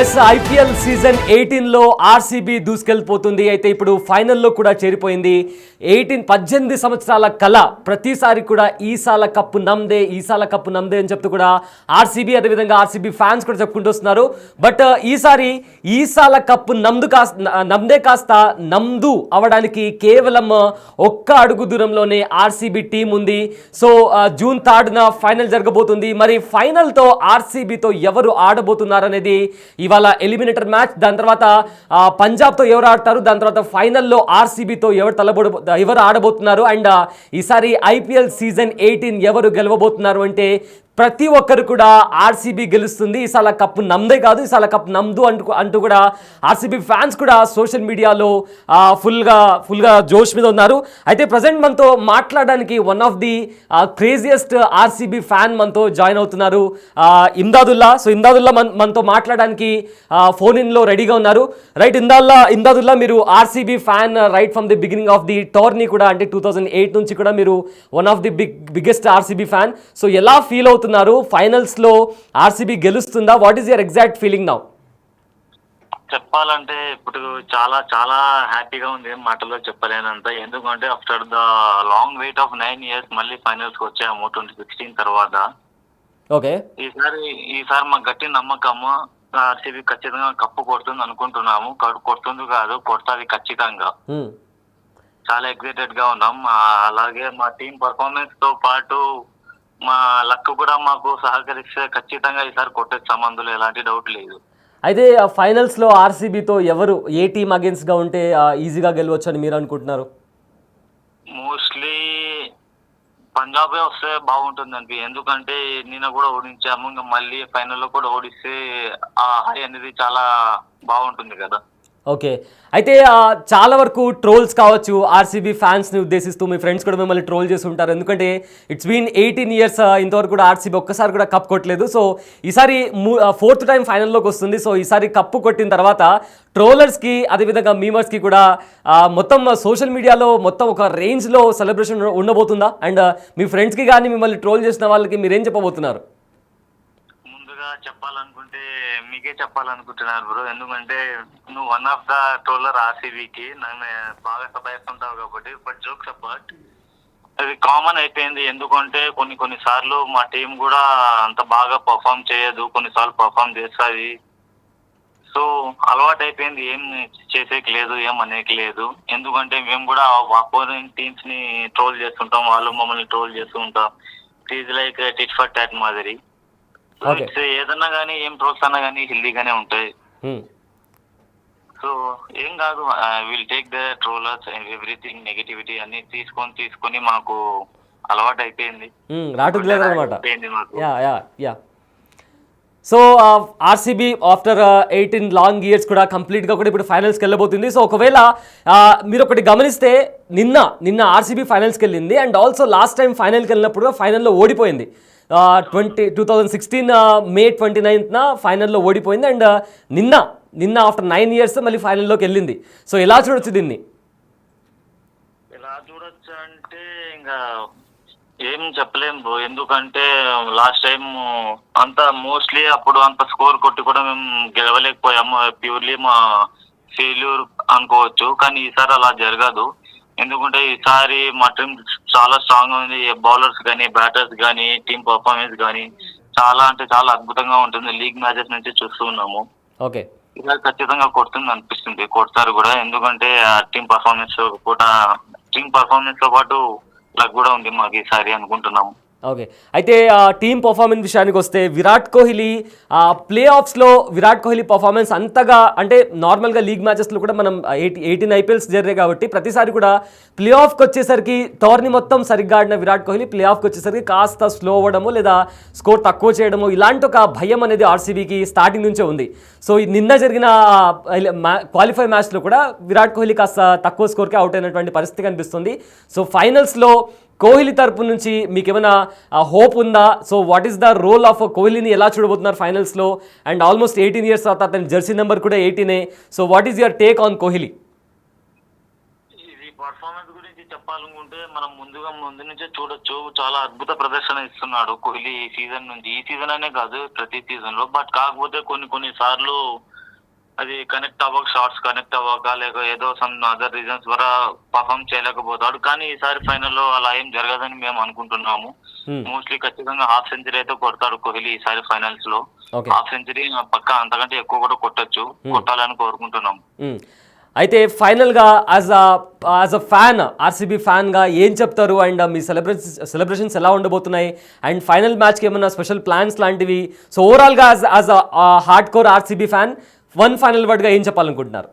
Yes IPL season 18లో RCB దూసుకెళ్ళిపోతుంది. అయితే ఇప్పుడు ఫైనల్లో కూడా చేరిపోయింది. 18 సంవత్సరాల కళ ప్రతిసారి కూడా ఈసాల కప్పు నమ్దే అని చెప్తూ కూడా ఆర్సీబీ అదేవిధంగా ఆర్సీబీ ఫ్యాన్స్ కూడా చెప్పుకుంటూ వస్తున్నారు. బట్ ఈసారి ఈసాల కప్పు నమ్దే కాస్త నమ్దు అవడానికి కేవలం ఒక్క అడుగు దూరంలోనే ఆర్సీబీ టీం ఉంది. సో జూన్ 3న ఫైనల్ జరగబోతుంది. మరి ఫైనల్తో ఆర్సీబీతో ఎవరు ఆడబోతున్నారు అనేది ఇవాళ ఎలిమినేటర్ మ్యాచ్. దాని తర్వాత పంజాబ్తో ఎవరు ఆడతారు, దాని తర్వాత ఫైనల్లో ఆర్సీబీతో ఎవరు ఆడబోతున్నారు, అండ్ ఈసారి ఐపీఎల్ సీజన్ 18 ఎవరు గెలవబోతున్నారు అంటే ప్రతి ఒక్కరు కూడా ఆర్సీబీ గెలుస్తుంది, ఈసాల కప్పు నమ్దే కాదు ఈసాల కప్పు నమ్దు అంటూ కూడా ఆర్సీబీ ఫ్యాన్స్ కూడా సోషల్ మీడియాలో ఫుల్గా జోష్ మీద ఉన్నారు. అయితే ప్రజెంట్ మనతో మాట్లాడడానికి one of the craziest RCB fan మనతో జాయిన్ అవుతున్నారు, ఇమ్దాదుల్లా. సో ఇమ్దాదుల్లా మనతో మాట్లాడడానికి ఫోన్ ఇన్లో రెడీగా ఉన్నారు. రైట్ ఇమ్దాదుల్లా, మీరు RCB fan right from the beginning of the tourney కూడా, అంటే 2008 నుంచి కూడా మీరు one of the biggest RCB fan. So ఎలా ఫీల్ అవుతున్నారు ఫైనల్స్ లో ఆర్సీబీ గెలుస్తుందా? What is your exact feeling now? చెప్పాలంటే ఇప్పుడు చాలా చాలా హ్యాపీగా ఉంది, మాటల్లో చెప్పలేనంత. ఎందుకంటే after the long wait of 9 years మళ్ళీ ఫైనల్స్ వచ్చాము 2016 తర్వాత. ఓకే, ఈసారి మాకు గట్టి నమ్మకము ఆర్సీబీ ఖచ్చితంగా కప్పు కొడుతుంది అనుకుంటున్నాము. కొడుతుంది కాదు, కొడుతుంది ఖచ్చితంగా. చాలా ఎక్సైటెడ్ గా ఉన్నాం. అలాగే మా టీం పర్ఫార్మెన్స్ తో పాటు మా లక్ కూడా మాకు సహకరిస్తే ఖచ్చితంగా ఈసారి కొట్టేస్తాం, అందులో ఎలాంటి డౌట్ లేదు. అయితే ఫైనల్స్లో ఆర్సీబీతో ఎవరు ఏ టీం అగేన్స్ట్గా ఉంటే ఈజీగా గెలవచ్చు అని మీరు అనుకుంటున్నారు? మోస్ట్లీ పంజాబే వస్తే బాగుంటుంది ఎందుకంటే నిన్న కూడా ఓడించాము, ఇంకా మళ్ళీ ఫైనల్లో కూడా ఓడిస్తే ఆ హై అనేది చాలా బాగుంటుంది కదా. ఓకే, అయితే చాలా వరకు ట్రోల్స్ కావచ్చు ఆర్సీబీ ఫ్యాన్స్ని ఉద్దేశిస్తూ, మీ ఫ్రెండ్స్ కూడా మిమ్మల్ని ట్రోల్ చేసి ఉంటారు. ఎందుకంటే ఇట్స్ బీన్ 18 years ఇంతవరకు కూడా ఆర్సీబీ ఒక్కసారి కూడా కప్ కొట్టలేదు. సో ఈసారి 4th టైం ఫైనల్లోకి వస్తుంది. సో ఈసారి కప్పు కొట్టిన తర్వాత ట్రోలర్స్కి అదేవిధంగా మీమర్స్కి కూడా మొత్తం సోషల్ మీడియాలో మొత్తం ఒక రేంజ్లో సెలబ్రేషన్ ఉండబోతుందా? అండ్ మీ ఫ్రెండ్స్కి కానీ మిమ్మల్ని ట్రోల్ చేసిన వాళ్ళకి మీరేం చెప్పబోతున్నారు? చెప్పాలనుకుంటే మీకే చెప్పాలనుకుంటున్నారు బ్రో, ఎందుకంటే నువ్వు వన్ ఆఫ్ ద ట్రోలర్ ఆర్సీబీకి నన్ను బాగా సభాయిస్తుంటావు కాబట్టి. బట్ జోక్స్ అపార్ట్, అది కామన్ అయిపోయింది. ఎందుకంటే కొన్ని సార్లు మా టీం కూడా అంత బాగా పర్ఫామ్ చేయదు, కొన్నిసార్లు పర్ఫామ్ చేస్తుంది. సో అలవాటు అయిపోయింది, ఏం చేసేకి లేదు, ఏం అనేకి లేదు. ఎందుకంటే మేము కూడా అపోనెంట్ టీమ్స్ ని ట్రోల్ చేస్తుంటాం, వాళ్ళు మమ్మల్ని ట్రోల్ చేస్తూ ఉంటాం. It is like tit for tat మాదిరి. ఏదన్నా కానీ ఏం ట్రోల్స్ అన్నా కానీ హెల్దీగానే ఉంటాయి. సో ఏం కాదు, will take the trollers everything negativity అన్ని తీసుకొని మాకు అలవాటు అయిపోయింది. So RCB after 18 long years కూడా కంప్లీట్గా కూడా ఇప్పుడు ఫైనల్స్కి వెళ్ళబోతుంది. సో ఒకవేళ మీరు ఒకటి గమనిస్తే నిన్న ఆర్సీబీ ఫైనల్స్కి వెళ్ళింది, అండ్ ఆల్సో లాస్ట్ టైం ఫైనల్కి వెళ్ళినప్పుడు ఫైనల్లో ఓడిపోయింది. 2016 May 29th ఫైనల్లో ఓడిపోయింది. అండ్ నిన్న ఆఫ్టర్ 9 years మళ్ళీ ఫైనల్లోకి వెళ్ళింది. సో ఎలా చూడొచ్చు దీన్ని? ఎలా చూడొచ్చు అంటే ఇంకా ఏం చెప్పలేం బ్రో, ఎందుకంటే లాస్ట్ టైం అంత మోస్ట్లీ అప్పుడు అంత స్కోర్ కొట్టి కూడా మేము గెలవలేకపోయాము. ప్యూర్లీ మా ఫెయిల్యూర్ అనుకోవచ్చు. కానీ ఈసారి అలా జరగదు, ఎందుకంటే ఈసారి మా టీం చాలా స్ట్రాంగ్ ఉంది. బౌలర్స్ కానీ బ్యాటర్స్ కానీ టీం పర్ఫార్మెన్స్ కానీ చాలా అంటే చాలా అద్భుతంగా ఉంటుంది. లీగ్ మ్యాచెస్ నుంచి చూస్తూ ఉన్నాము. ఓకే, ఇలా ఖచ్చితంగా కొడుతుంది అనిపిస్తుంది, కొడతారు కూడా. ఎందుకంటే ఆ టీం పర్ఫార్మెన్స్ తో పాటు లక్ కూడా ఉంది మాకు ఈసారి అనుకుంటున్నాము. ఓకే, అయితే టీమ్ పర్ఫార్మెన్స్ విషయానికి వస్తే విరాట్ కోహ్లీ ప్లే ఆఫ్స్లో విరాట్ కోహ్లీ పర్ఫార్మెన్స్ అంతగా, అంటే నార్మల్గా లీగ్ మ్యాచెస్లో కూడా మనం 18 IPLs జరిగాయి కాబట్టి ప్రతిసారి కూడా ప్లే ఆఫ్కి వచ్చేసరికి టోర్నీ మొత్తం సరిగ్గా ఆడిన విరాట్ కోహ్లీ ప్లే ఆఫ్కి వచ్చేసరికి కాస్త స్లో అవ్వడము లేదా స్కోర్ తక్కువ చేయడము, ఇలాంటి ఒక భయం అనేది ఆర్సీబీకి స్టార్టింగ్ నుంచే ఉంది. సో నిన్న జరిగిన క్వాలిఫై మ్యాచ్లో కూడా విరాట్ కోహ్లీ కాస్త తక్కువ స్కోర్కే అవుట్ అయినటువంటి పరిస్థితి కనిపిస్తుంది. సో ఫైనల్స్లో కోహ్లీ తరపు నుంచి మీకు ఏమైనా హోప్ ఉందా? So what is the role of కోహ్లీని ఎలా చూడబోతున్నారు ఫైనల్స్లో? అండ్ ఆల్మోస్ట్ 18 years తర్వాత అతని జెర్సీ నెంబర్ కూడా 18. So what is your take on Kohli? ఇది పర్ఫార్మెన్స్ గురించి చెప్పాలనుకుంటే మనం ముందు నుంచే చూడొచ్చు, చాలా అద్భుత ప్రదర్శన ఇస్తున్నాడు కోహ్లీ ఈ సీజన్ నుంచి. ఈ సీజన్ అనే కాదు, ప్రతి సీజన్ లో. బట్ కాకపోతే కొన్ని సార్లు అది షార్ట్స్ కనెక్ట్ అవ్వక లేక ఏదో సమ్ అదర్ రీజన్స్ ద్వారా పర్ఫామ్ చేయలేకపోతాడు. కానీ ఈసారి ఫైనల్లో అలా ఏం జరగదని మేము అనుకుంటున్నాము. మోస్ట్లీ ఖచ్చితంగా హాఫ్ సెంచరీ అయితే కొడతాడు కోహ్లీ ఈసారి ఫైనల్స్ లో. హాఫ్ సెంచరీ పక్కా, అంతకంటే ఎక్కువ కూడా కొట్టాలని కోరుకుంటున్నాము. అయితే ఫైనల్గా యాజ్ అ ఫ్యాన్, ఆర్సీబీ ఫ్యాన్గా ఏం చెప్తారు? అండ్ మీ సెలబ్రేషన్స్ ఎలా ఉండబోతున్నాయి? అండ్ ఫైనల్ మ్యాచ్కి ఏమైనా స్పెషల్ ప్లాన్స్ లాంటివి? సో ఓవరాల్గా as a hardcore RCB fan one final వర్డ్గా ఏం చెప్పాలనుకుంటున్నారు?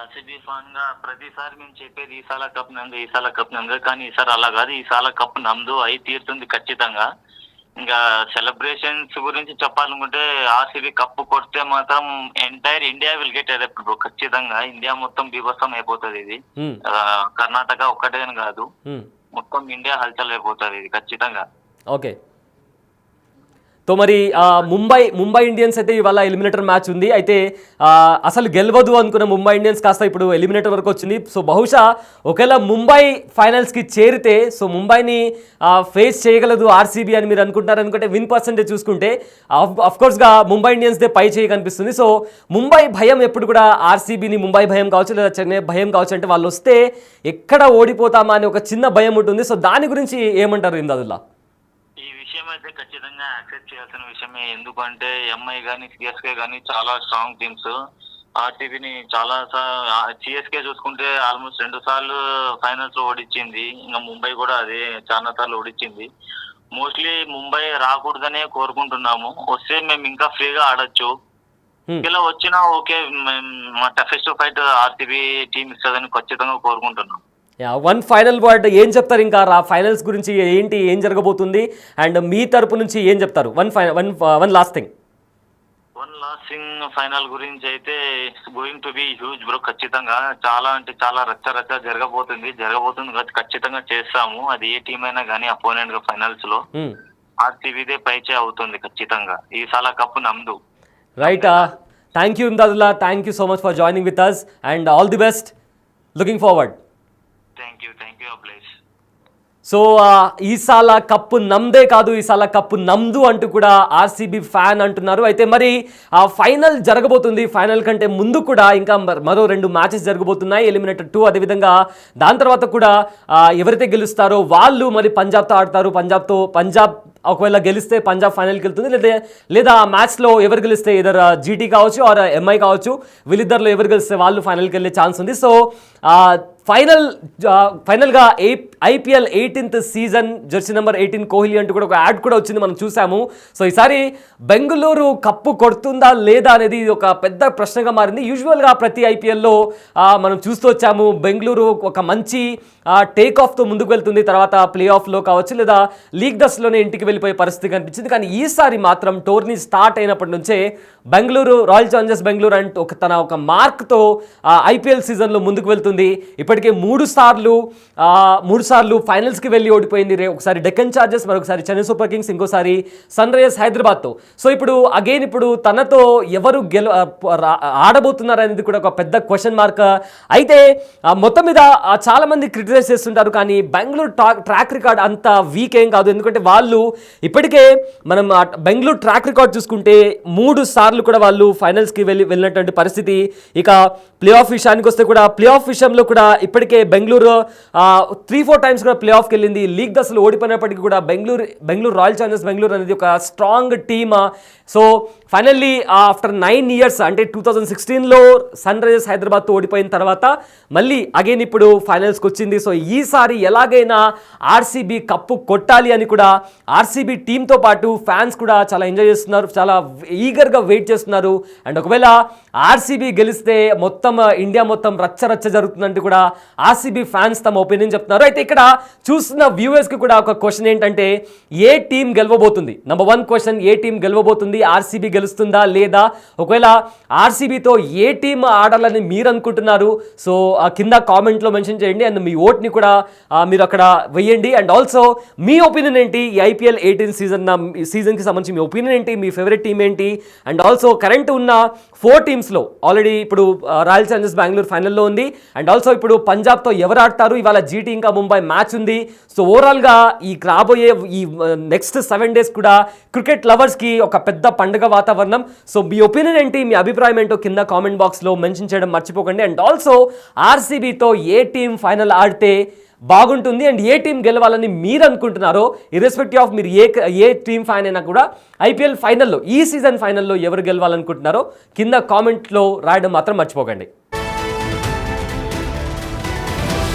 ఆర్సీబీ ఫ్యాన్ గా ప్రతిసారి మేము చెప్పేది ఈసాల కప్ నందు, కానీ ఈసారి అలా కాదు. ఈసాల కప్ నమ్దు అయి తీరుతుంది ఖచ్చితంగా. ఇంకా సెలబ్రేషన్స్ గురించి చెప్పాలనుకుంటే ఆర్సీబీ కప్పు కొడితే మాత్రం entire India will get erupt bro. ఖచ్చితంగా ఇండియా మొత్తం బీభత్సం అయిపోతుంది. ఇది కర్ణాటక ఒక్కటే కాదు, మొత్తం ఇండియా హల్చల్ అయిపోతుంది ఇది ఖచ్చితంగా. ఓకే, సో మరి ముంబై ఇండియన్స్ అయితే ఇవాళ ఎలిమినేటర్ మ్యాచ్ ఉంది. అయితే అసలు గెలవదు అనుకున్న ముంబై ఇండియన్స్ కాస్త ఇప్పుడు ఎలిమినేటర్ వరకు వచ్చింది. సో బహుశా ఒకవేళ ముంబై ఫైనల్స్కి చేరితే సో ముంబైని ఫేస్ చేయగలదు ఆర్సీబీ అని మీరు అనుకుంటున్నారు. అనుకుంటే విన్ పర్సెంటేజ్ చూసుకుంటే అఫ్కోర్స్గా ముంబై ఇండియన్స్దే పై చేయి కనిపిస్తుంది. సో ముంబై భయం ఎప్పుడు కూడా ఆర్సీబీని, ముంబై భయం కావచ్చు లేదా చెన్నై భయం కావచ్చు, అంటే వాళ్ళు వస్తే ఎక్కడ ఓడిపోతామా అని ఒక చిన్న భయం ఉంటుంది. సో దాని గురించి ఏమంటారు ఇందాదుల్లా? అయితే ఖచ్చితంగా యాక్సెప్ట్ చేయాల్సిన విషయమే. ఎందుకంటే ఎంఐ కానీ సిఎస్కే కానీ చాలా స్ట్రాంగ్ టీమ్స్. ఆర్సీబీని చాలా సిఎస్కే చూసుకుంటే ఆల్మోస్ట్ 2 సార్లు ఫైనల్స్ లో ఓడించింది. ఇంకా ముంబై కూడా అదే చాలా సార్లు ఓడించింది. మోస్ట్లీ ముంబై రాకూడదనే కోరుకుంటున్నాము. వస్తే మేము ఇంకా ఫ్రీగా ఆడొచ్చు. ఇలా వచ్చినా ఓకే, మా టఫెస్ట్ ఫైట్ ఆర్సీబీ టీం ఇస్తుందని ఖచ్చితంగా కోరుకుంటున్నాం. వన్ ఫైనల్ వర్డ్ ఏం చెప్తారు? ఇంకా ఫైనల్స్ గురించి ఏం జరగబోతుంది? అండ్ మీ తరపు నుంచి ఏం చెప్తారు? వన్ లాస్ట్ థింగ్ ఫైనల్ గురించి అయితే going to be huge bro. ఖచ్చితంగా చాలా అంటే చాలా రచ్చ జరగబోతుంది ఖచ్చితంగా చేస్తాము. అది ఏ టీం అయినా కానీ అపోనెంట్ గా ఫైనల్స్ లో ఆర్సీబీదే పైచే అవుతుంది ఖచ్చితంగా. ఈసారి కప్పు నమ్దు. Right, thank you Imdadullah, thank you so much for joining with us and all the best, looking forward. Thank you Ablesh. So ఈసాల కప్పు నమ్దే కాదు, ఈసాల కప్పు నమ్దు అంటూ కూడా ఆర్సీబీ ఫ్యాన్ అంటున్నారు. అయితే మరి ఫైనల్ జరగబోతుంది. ఫైనల్ కంటే ముందు కూడా ఇంకా మరో 2 మ్యాచెస్ జరగబోతున్నాయి, ఎలిమినేటర్ 2. అదేవిధంగా దాని తర్వాత కూడా ఎవరైతే గెలుస్తారో వాళ్ళు మరి పంజాబ్తో ఆడతారు. పంజాబ్ ఒకవేళ గెలిస్తే పంజాబ్ ఫైనల్కి వెళ్తుంది. లేదా ఆ మ్యాచ్లో ఎవరు గెలిస్తే ఇదర్ జీటీ కావచ్చు ఆర్ ఎంఐ కావచ్చు, వీళ్ళిద్దరిలో ఎవరు గెలిస్తే వాళ్ళు ఫైనల్కి వెళ్ళే ఛాన్స్ ఉంది. సో ఫైనల్గా IPL 18th season Jersey number 18 Kohli అంటూ కూడా ఒక యాడ్ కూడా వచ్చింది, మనం చూసాము. సో ఈసారి బెంగళూరు కప్పు కొడుతుందా లేదా అనేది ఒక పెద్ద ప్రశ్నగా మారింది. యూజువల్గా ప్రతి ఐపీఎల్లో మనం చూస్తూ వచ్చాము, బెంగళూరు ఒక మంచి టేక్ ఆఫ్తో ముందుకు వెళ్తుంది. తర్వాత ప్లే ఆఫ్లో కావచ్చు లేదా లీగ్ దశలోనే ఇంటికి వెళ్ళిపోయే పరిస్థితి కనిపించింది. కానీ ఈసారి మాత్రం టోర్నీ స్టార్ట్ అయినప్పటి నుంచే బెంగళూరు, రాయల్ ఛాలెంజర్స్ బెంగళూరు అంటూ తన ఒక మార్క్తో ఐపీఎల్ సీజన్లో ముందుకు వెళ్తుంది. ఇప్పటికే 3 సార్లు ఫైనల్స్కి వెళ్ళి ఓడిపోయింది. ఒకసారి డెక్కన్ చార్జర్స్, మరొకసారి చెన్నై సూపర్ కింగ్స్, ఇంకోసారి సన్ రైజర్స్ హైదరాబాద్తో. సో ఇప్పుడు తనతో ఎవరు ఆడబోతున్నారు అనేది కూడా ఒక పెద్ద క్వశ్చన్ మార్క్. అయితే మొత్తం మీద చాలా మంది క్రిటిసైజ్ చేస్తుంటారు, కానీ బెంగళూరు ట్రాక్ రికార్డ్ అంత వీక్ ఏం కాదు. ఎందుకంటే వాళ్ళు ఇప్పటికే మనం బెంగళూరు ట్రాక్ రికార్డ్ చూసుకుంటే 3 సార్లు కూడా వాళ్ళు ఫైనల్స్కి వెళ్ళినటువంటి పరిస్థితి. ఇక ప్లే ఆఫ్ విషయానికి వస్తే కూడా ప్లే ఆఫ్ విషయంలో కూడా ఇప్పటికే బెంగళూరు 3-4 టైమ్స్ కూడా ప్లే ఆఫ్కి వెళ్ళింది. లీగ్ దశలో ఓడిపోయినప్పటికీ కూడా బెంగళూరు రాయల్ ఛాలెంజర్స్ బెంగళూరు అనేది ఒక strong team. So finally after 9 years అంటే 2016లో సన్ రైజర్స్ హైదరాబాద్తో ఓడిపోయిన తర్వాత మళ్ళీ అగైన్ ఇప్పుడు ఫైనల్స్కి వచ్చింది. సో ఈసారి ఎలాగైనా ఆర్సీబీ కప్పు కొట్టాలి అని కూడా ఆర్సీబీ టీంతో పాటు ఫ్యాన్స్ కూడా చాలా ఎంజాయ్ చేస్తున్నారు, చాలా ఈగర్గా వెయిట్ చేస్తున్నారు. అండ్ ఒకవేళ ఆర్సీబీ గెలిస్తే మొత్తం ఇండియా మొత్తం రచ్చ జరుగుతుందంటూ కూడా ఆర్సీబీ ఫ్యాన్స్ తమ ఒపీనియన్ చెప్తున్నారు. అయితే ఇక్కడ చూస్తున్న వ్యూవర్స్కి కూడా ఒక క్వశ్చన్ ఏంటంటే, ఏ టీం గెలవబోతుంది? నెంబర్ 1 క్వశ్చన్, ఏ టీం గెలవబోతుంది? ఆర్సీబీ గెలుస్తుందా లేదా? ఒకవేళ ఆర్సీబీతో ఏ టీం ఆడాలని మీరు అనుకుంటున్నారు? సో కింద కామెంట్లో మెన్షన్ చేయండి అండ్ మీ ఓట్ని కూడా మీరు అక్కడ వేయండి. అండ్ ఆల్సో మీ ఒపీనియన్ ఏంటి? ఈ ఐపీఎల్ 18 సీజన్కి సంబంధించి మీ ఒపీనియన్ ఏంటి? మీ ఫేవరెట్ టీం ఏంటి? అండ్ ఆల్సో కరెంట్ ఉన్న 4 టీమ్స్లో ఆల్రెడీ ఇప్పుడు రాయల్ ఛాలెంజర్స్ బెంగళూరు ఫైనల్లో ఉంది. అండ్ ఆల్సో ఇప్పుడు పంజాబ్తో ఎవరు ఆడతారు, ఇవాళ జీటీ ఇంకా ముంబై మ్యాచ్ ఉంది. సో ఓవరాల్గా ఈ రాబోయే ఈ నెక్స్ట్ 7 days కూడా క్రికెట్ లవర్స్కి ఒక పెద్ద పండుగ వాతావరణం. సో మీ ఒపీనియన్ ఏంటి, మీ అభిప్రాయం ఏంటో కింద కామెంట్ బాక్స్లో మెన్షన్ చేయడం మర్చిపోకండి. అండ్ ఆల్సో ఆర్సీబీతో ఏ టీం ఫైనల్ ఆడితే బాగుంటుంది అండ్ ఏ టీం గెలవాలని మీరు అనుకుంటున్నారో, ఇర్రెస్పెక్టివ్ ఆఫ్ మీరు ఏ టీం ఫ్యాన్ అయినా కూడా ఐపీఎల్ ఫైనల్లో, ఈ సీజన్ ఫైనల్లో ఎవరు గెలవాలనుకుంటున్నారో కింద కామెంట్లో రాయడం మాత్రం మర్చిపోకండి.